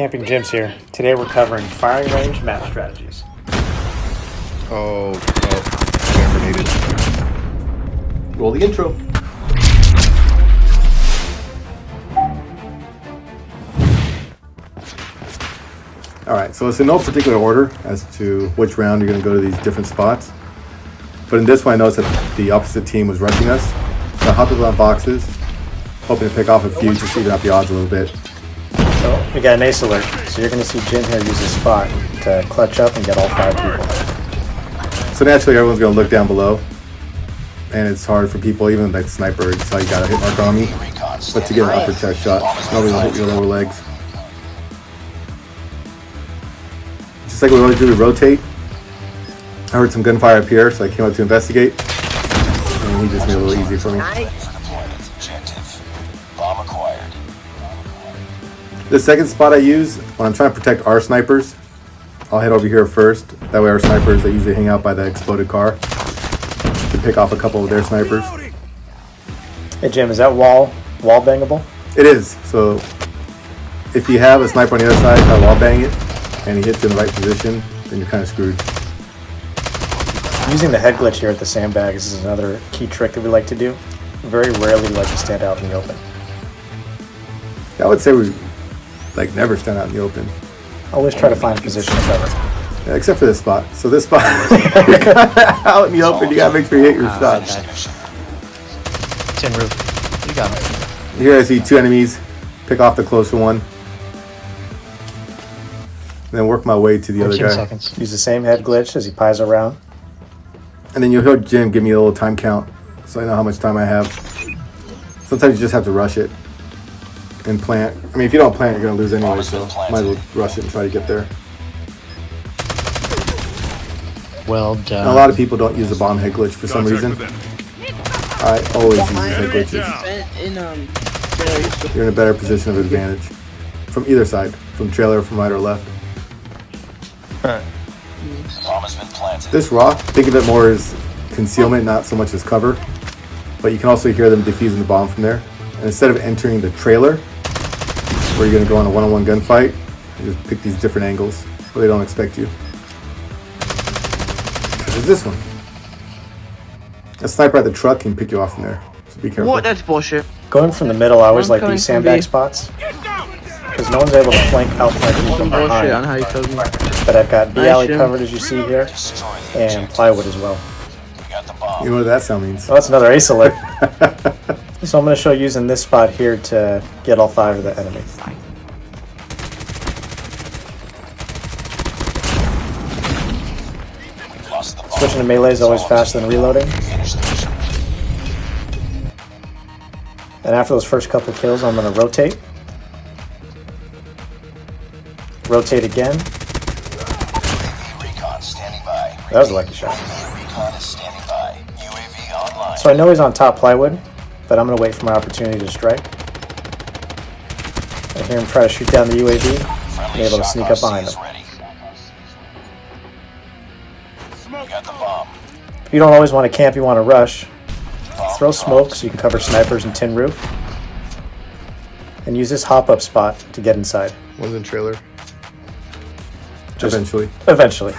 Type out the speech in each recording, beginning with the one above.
Camping Jim's here. Today we're covering firing range map strategies. Jam grenaded. Roll the intro. Alright, so it's in no particular order as to which round you're going to go to these different spots. But in this one I noticed that the opposite team was rushing us. So I hopped up on boxes, hoping to pick off a few just to even out the odds a little bit. So we got an ace alert. So you're going to see Jim here use his spot to clutch up and get all 5 people. So naturally everyone's going to look down below. And it's hard for people, even like sniper, it's how you got a hit mark on me. But to get an upper chest shot, nobody will hit your lower legs. Just like we always do, we rotate. I heard some gunfire up here, so I came up to investigate. And he just made it a little easy for me. The second spot I use when I'm trying to protect our snipers, I'll head over here first. That way our snipers, they usually hang out by the exploded car. To pick off a couple of their snipers. Hey Jim, is that wall bangable? It is. So if you have a sniper on the other side, I wall bang it, and he hits you in the right position, then you're kind of screwed. Using the head glitch here at the sandbags is another key trick that we like to do. Very rarely like to stand out in the open. I would say we like never stand out in the open. Always try to find a position to cover. Yeah, except for this spot. So this spot, you're out in the open, you gotta make sure you hit your shots. Tin roof. You got it. Here I see 2 enemies. Pick off the closer one. Then work my way to the other 14 guy. seconds. Use the same head glitch as he pies around. And then you'll hear Jim give me a little time count, so I know how much time I have. Sometimes you just have to rush it and plant. I mean, if you don't plant, you're gonna lose anyway, so might as well rush it and try to get there. Well done. And a lot of people don't use the bomb head glitch for some reason. I always use head glitches. You're in a better position of advantage from either side, from trailer, from right or left. This rock, think of it more as concealment, not so much as cover. But you can also hear them defusing the bomb from there. And instead of entering the trailer, where you're going to go on a one-on-one gunfight, you just pick these different angles where they don't expect you. There's this one. A sniper at the truck can pick you off from there, so be careful. What? That's bullshit. Going from the middle, I always I'm like coming these from sandbag B. spots. Because no one's able to outflank me from Bullshit on behind. how you told me. But I've got B Nice, alley Jim. covered as you see here, and plywood as well. You know what that sound means? Oh, that's another ace alert. So I'm going to show you using this spot here to get all 5 of the enemy. Switching to melee is always faster than reloading. And after those first couple kills, I'm going to rotate. Rotate again. That was a lucky shot. So I know he's on top plywood, but I'm going to wait for my opportunity to strike. I hear him try to shoot down the UAV, and be able to sneak up behind him. You don't always want to camp, you want to rush. Throw smoke so you can cover snipers and tin roof. And use this hop-up spot to get inside. One's in trailer. Just eventually. Eventually.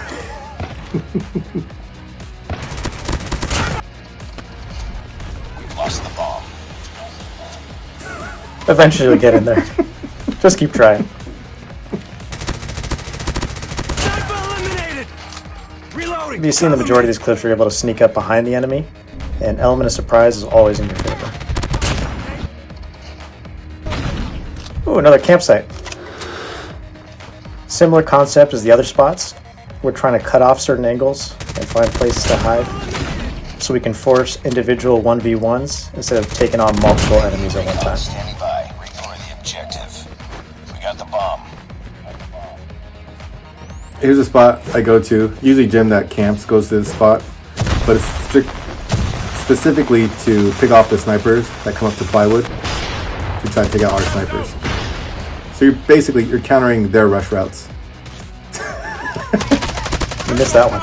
Eventually you'll get in there. Just keep trying. You've seen the majority of these clips where you're able to sneak up behind the enemy, and element of surprise is always in your favor. Ooh, another campsite. Similar concept as the other spots. We're trying to cut off certain angles and find places to hide so we can force individual 1v1s instead of taking on multiple enemies at one time. Here's a spot I go to. Usually Jim that camps goes to this spot, but it's specifically to pick off the snipers that come up to plywood to try to take out our snipers. So you're countering their rush routes. You missed that one.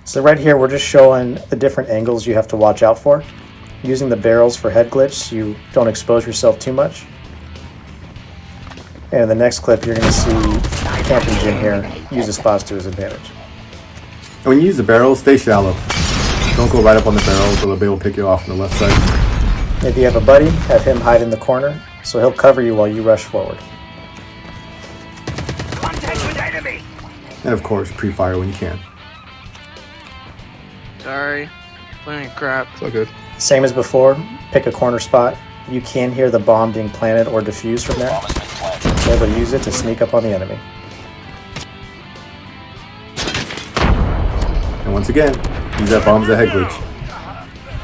So right here, we're just showing the different angles you have to watch out for. using the barrels for head glitch so you don't expose yourself too much. And in the next clip, you're going to see Camping Jim here use the spots to his advantage. And when you use the barrels, stay shallow. Don't go right up on the barrels or they'll be able to pick you off on the left side. If you have a buddy, have him hide in the corner so he'll cover you while you rush forward. And of course, pre-fire when you can. Sorry. Plenty of crap. It's all good. Same as before, pick a corner spot. You can hear the bomb being planted or defused from there. Be able to use it to sneak up on the enemy. And once again, use that bomb as a head glitch.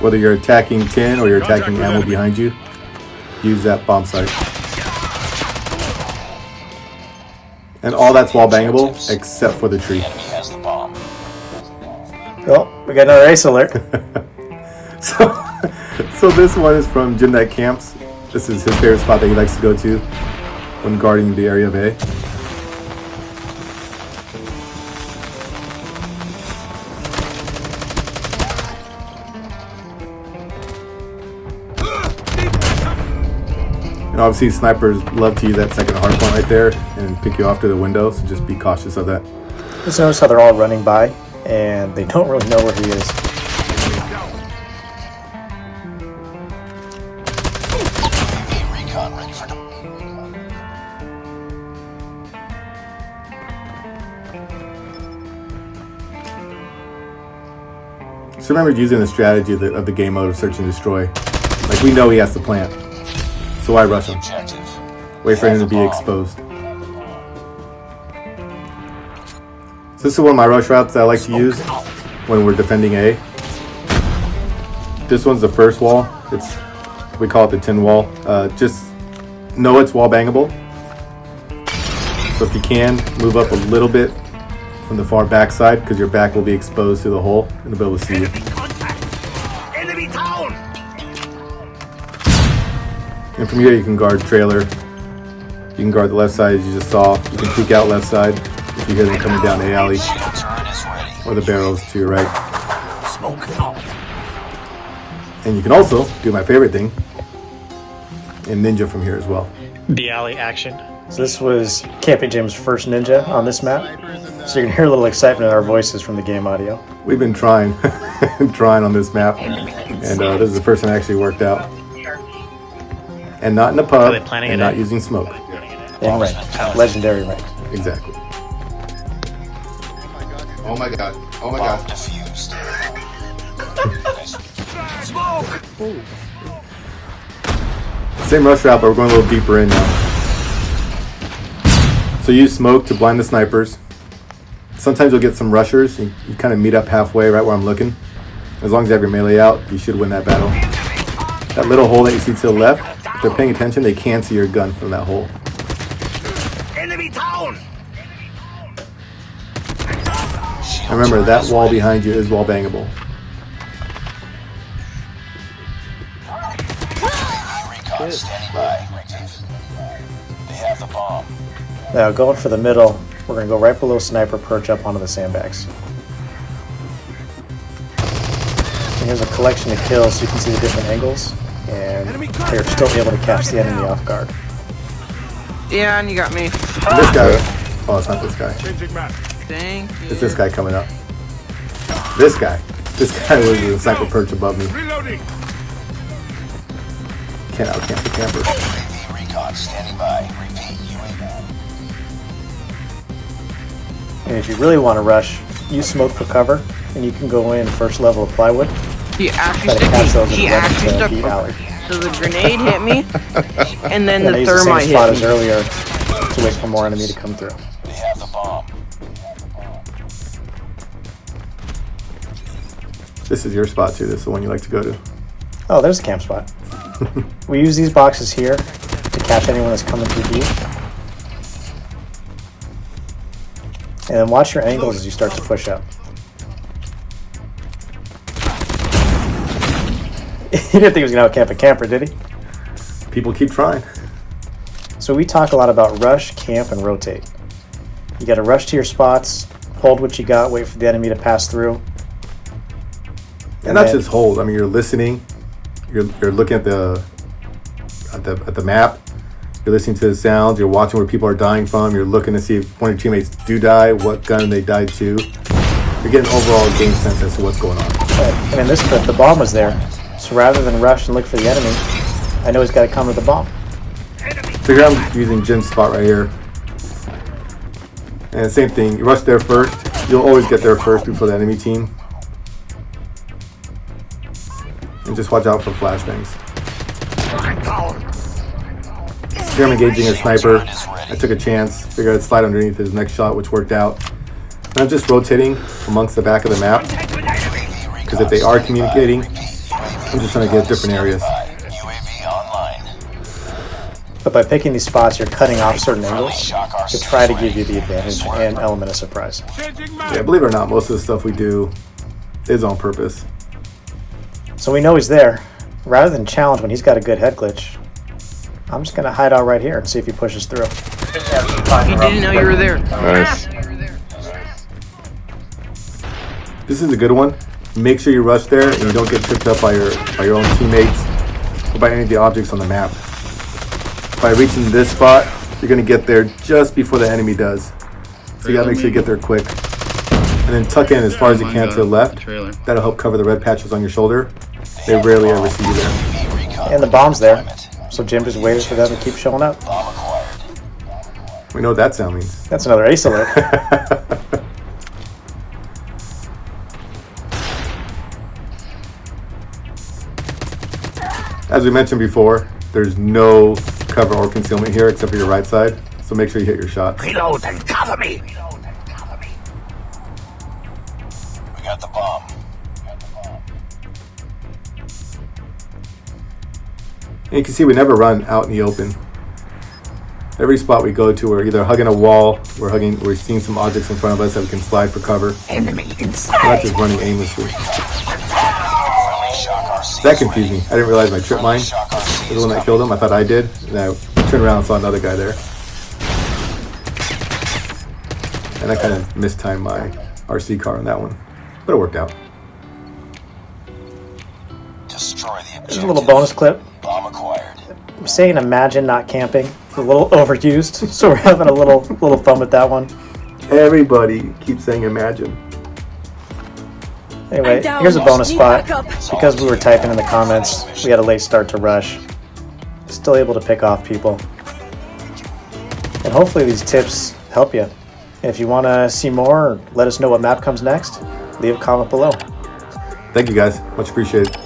Whether you're attacking tin or you're attacking ammo behind you, use that bomb site. And all that's wall bangable except for the tree. Oh, we got another ace alert. So this one is from Jim That Camps. This is his favorite spot that he likes to go to when guarding the area of A. And obviously snipers love to use that second hard point right there and pick you off to the window, so just be cautious of that. Just notice how they're all running by and they don't really know where he is. So remember using the strategy of the game mode of Search and Destroy. Like we know he has to plant, so why rush him? Wait for him to be exposed. So this is one of my rush routes that I like to use when we're defending A. This one's the first wall. We call it the tin wall. Just know it's wall bangable. So if you can, move up a little bit from the far back side because your back will be exposed to the hole and they'll be able to see you. And from here you can guard trailer. You can guard the left side as you just saw. You can peek out left side if you hear them coming down the alley. Or the barrels to your right. And you can also do my favorite thing and ninja from here as well. The alley action. So this was Camping Jim's first ninja on this map. So you can hear a little excitement in our voices from the game audio. We've been trying on this map, and this is the first one that actually worked out. And not in the pub, and not using smoke. In rank. Legendary rank. Exactly. Oh my god. Oh my god. Defused. Same rush route, but we're going a little deeper in now. So use smoke to blind the snipers. Sometimes you'll get some rushers. You kind of meet up halfway right where I'm looking. As long as you have your melee out, you should win that battle. That little hole that you see to the left, if they're paying attention, they can see your gun from that hole. Enemy down! And remember, that wall behind you is wall bangable. Recon standing by. They have the bomb. Now going for the middle, we're going to go right below sniper perch up onto the sandbags. And here's a collection of kills so you can see the different angles. And they're still able to catch the enemy off guard. Yeah, and you got me. And this guy, oh, it's not this guy. Thank you. It's this guy coming up. This guy was the sniper perch above me. Can't outcamp the camper. UAV recon standing by. Repeat, UAV. And if you really want to rush, use smoke for cover, and you can go in first level of plywood. He actually Try to catch those stuck me. in He the actually to stuck beat me. alley. So the grenade hit me, and then And I the used the same thermite spot hit as me. earlier to wait for more enemy to come through. They have the bomb. This is your spot too. This is the one you like to go to. Oh, there's a camp spot. We use these boxes here to catch anyone that's coming through deep. And then watch your angles as you start to push up. He didn't think he was going to outcamp a camper, did he? People keep trying. So we talk a lot about rush, camp, and rotate. You got to rush to your spots, hold what you got, wait for the enemy to pass through. And not just hold. I mean, you're listening. you're looking at the map. You're listening to the sounds. You're watching where people are dying from. You're looking to see if one of your teammates do die, what gun they died to. You're getting overall game sense as to what's going on. And in this clip, the bomb was there. So rather than rush and look for the enemy, I know he's got to come to the bomb. So here I'm using Jim's spot right here. And same thing, you rush there first. You'll always get there first before the enemy team. And just watch out for flashbangs. Here I'm engaging a sniper. I took a chance, figured I'd slide underneath his next shot, which worked out. And I'm just rotating amongst the back of the map. Because if they are communicating, I'm just trying to get different areas. But by picking these spots, you're cutting off certain angles to try to give you the advantage and element of surprise. Yeah, believe it or not, most of the stuff we do is on purpose. So we know he's there. Rather than challenge when he's got a good head glitch, I'm just going to hide out right here and see if he pushes through. He didn't know you were there. Nice. This is a good one. Make sure you rush there and you don't get tripped up by your own teammates or by any of the objects on the map. By reaching this spot, you're going to get there just before the enemy does. So you got to make sure you get there quick. And then tuck in as far as you can to the left. That'll help cover the red patches on your shoulder. They rarely ever see you there. And the bomb's there. So Jim just waited for them to keep showing up. We know what that sound means. That's another ace alert. As we mentioned before, there's no cover or concealment here except for your right side. So make sure you hit your shots. Reload and cover me. We got the bomb. And you can see we never run out in the open. Every spot we go to, we're either hugging a wall, we're seeing some objects in front of us that we can slide for cover. Enemy inside. We're not just running aimlessly. That confused me. I didn't realize my trip mine was the one that killed him. I thought I did. And I turned around and saw another guy there. And I kind of mistimed my RC car on that one. But it worked out. Destroy the There's a little bonus clip. Bomb acquired. I'm saying imagine not camping. It's a little overused, so we're having a little fun with that one. Everybody keeps saying imagine. Anyway, here's a bonus spot. Because we were typing in the comments, we had a late start to rush. Still able to pick off people. And hopefully these tips help you. And if you want to see more or let us know what map comes next, leave a comment below. Thank you guys. Much appreciated.